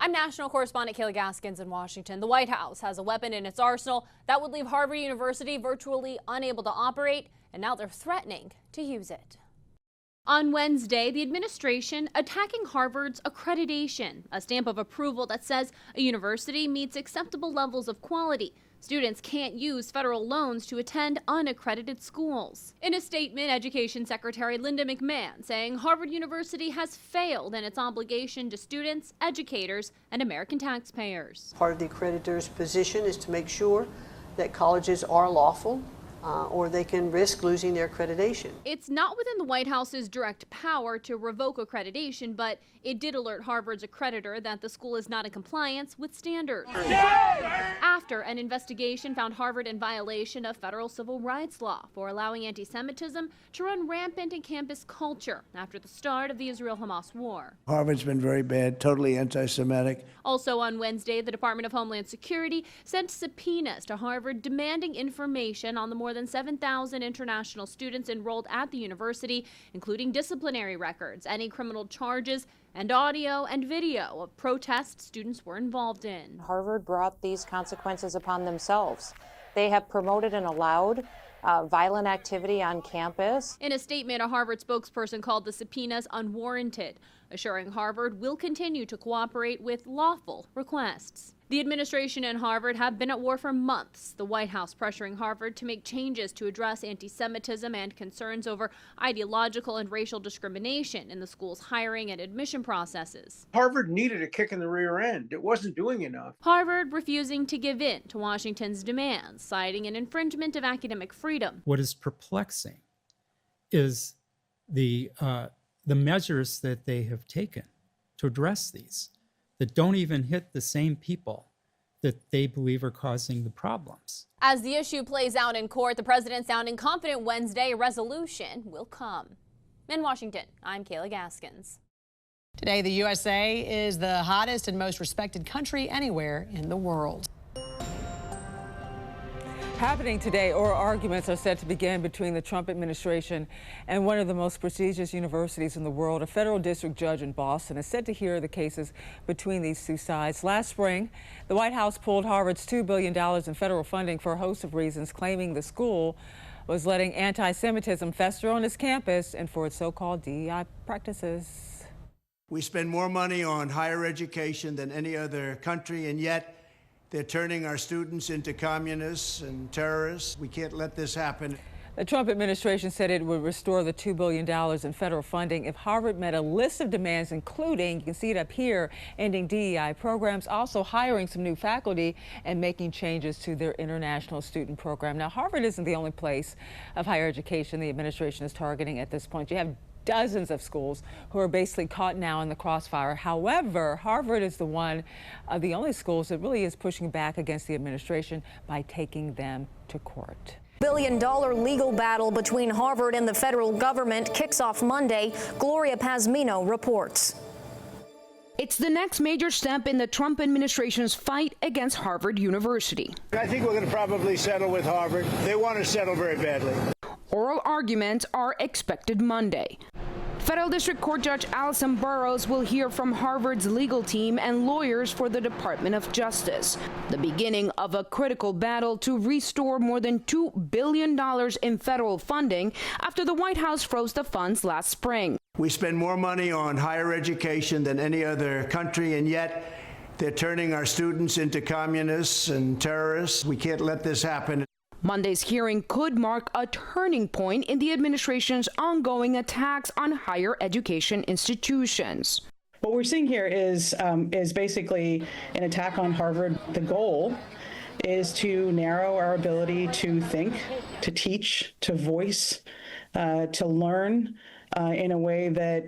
I'm national correspondent Kayla Gaskins in Washington. The White House has a weapon in its arsenal that would leave Harvard University virtually unable to operate, and now they're threatening to use it. On Wednesday, the administration attacking Harvard's accreditation, a stamp of approval that says a university meets acceptable levels of quality. Students can't use federal loans to attend unaccredited schools. In a statement, Education Secretary Linda McMahon saying Harvard University has failed in its obligation to students, educators, and American taxpayers. Part of the accreditor's position is to make sure that colleges are lawful, or they can risk losing their accreditation. It's not within the White House's direct power to revoke accreditation, but it did alert Harvard's accreditor that the school is not in compliance with standards. After an investigation found Harvard in violation of federal civil rights law for allowing anti-Semitism to run rampant in campus culture after the start of the Israel-Hamas war. Harvard's been very bad, totally anti-Semitic. Also on Wednesday, the Department of Homeland Security sent subpoenas to Harvard demanding information on the more than 7,000 international students enrolled at the university, including disciplinary records, any criminal charges, and audio and video of protests students were involved in. Harvard brought these consequences upon themselves. They have promoted and allowed violent activity on campus. In a statement, a Harvard spokesperson called the subpoenas unwarranted, assuring Harvard will continue to cooperate with lawful requests. The administration and Harvard have been at war for months, the White House pressuring Harvard to make changes to address anti-Semitism and concerns over ideological and racial discrimination in the school's hiring and admission processes. Harvard needed a kick in the rear end. It wasn't doing enough. Harvard refusing to give in to Washington's demands, citing an infringement of academic freedom. What is perplexing is the measures that they have taken to address these that don't even hit the same people that they believe are causing the problems. As the issue plays out in court, the president sounding confident Wednesday a resolution will come. In Washington, I'm Kayla Gaskins. Today, the USA is the hottest and most respected country anywhere in the world. Happening today, oral arguments are set to begin between the Trump administration and one of the most prestigious universities in the world. A federal district judge in Boston is set to hear the cases between these two sides. Last spring, the White House pulled Harvard's $2 billion in federal funding for a host of reasons, claiming the school was letting anti-Semitism fester on its campus and for its so-called DEI practices. We spend more money on higher education than any other country, and yet they're turning our students into communists and terrorists. We can't let this happen. The Trump administration said it would restore the $2 billion in federal funding if Harvard met a list of demands, including, you can see it up here, ending DEI programs, also hiring some new faculty and making changes to their international student program. Now, Harvard isn't the only place of higher education the administration is targeting at this point. You have dozens of schools who are basically caught now in the crossfire. However, Harvard is the one of the only schools that really is pushing back against the administration by taking them to court. $1 billion legal battle between Harvard and the federal government kicks off Monday. Gloria Pazmino reports. It's the next major step in the Trump administration's fight against Harvard University. I think we're going to probably settle with Harvard. They want to settle very badly. Oral arguments are expected Monday. Federal District Court Judge Allison Burroughs will hear from Harvard's legal team and lawyers for the Department of Justice. The beginning of a critical battle to restore more than $2 billion in federal funding after the White House froze the funds last spring. We spend more money on higher education than any other country, and yet they're turning our students into communists and terrorists. We can't let this happen. Monday's hearing could mark a turning point in the administration's ongoing attacks on higher education institutions. What we're seeing here is basically an attack on Harvard. The goal is to narrow our ability to think, to teach, to voice, to learn in a way that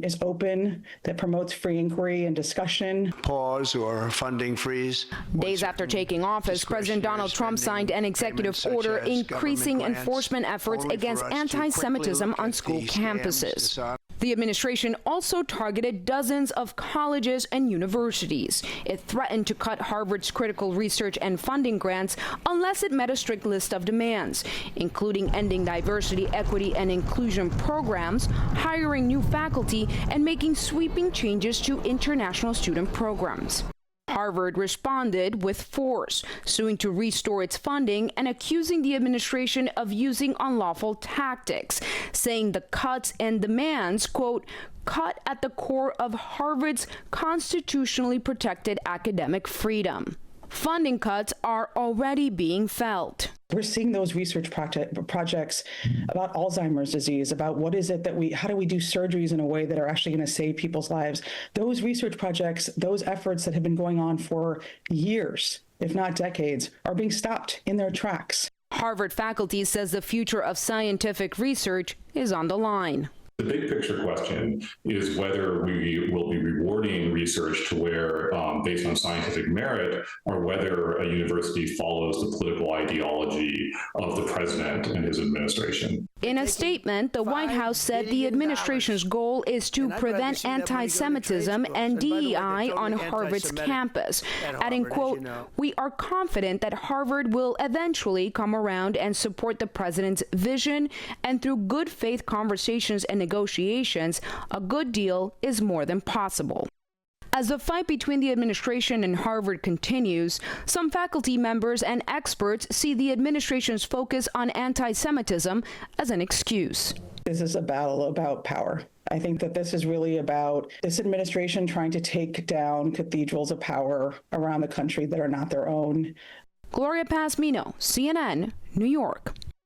is open, that promotes free inquiry and discussion. Pause or funding freeze. Days after taking office, President Donald Trump signed an executive order increasing enforcement efforts against anti-Semitism on school campuses. The administration also targeted dozens of colleges and universities. It threatened to cut Harvard's critical research and funding grants unless it met a strict list of demands, including ending diversity, equity, and inclusion programs, hiring new faculty, and making sweeping changes to international student programs. Harvard responded with force, suing to restore its funding and accusing the administration of using unlawful tactics, saying the cuts and demands, quote, cut at the core of Harvard's constitutionally protected academic freedom. Funding cuts are already being felt. We're seeing those research projects about Alzheimer's disease, about how do we do surgeries in a way that are actually going to save people's lives. Those research projects, those efforts that have been going on for years, if not decades, are being stopped in their tracks. Harvard faculty says the future of scientific research is on the line. The big picture question is whether we will be rewarding research to where, based on scientific merit, or whether a university follows the political ideology of the president and his administration. In a statement, the White House said the administration's goal is to prevent anti-Semitism and DEI on Harvard's campus, adding, quote, we are confident that Harvard will eventually come around and support the president's vision, and through good faith conversations and negotiations, a good deal is more than possible. As the fight between the administration and Harvard continues, some faculty members and experts see the administration's focus on anti-Semitism as an excuse. This is a battle about power. I think that this is really about this administration trying to take down cathedrals of power around the country that are not their own. Gloria Pasmino, CNN, New York.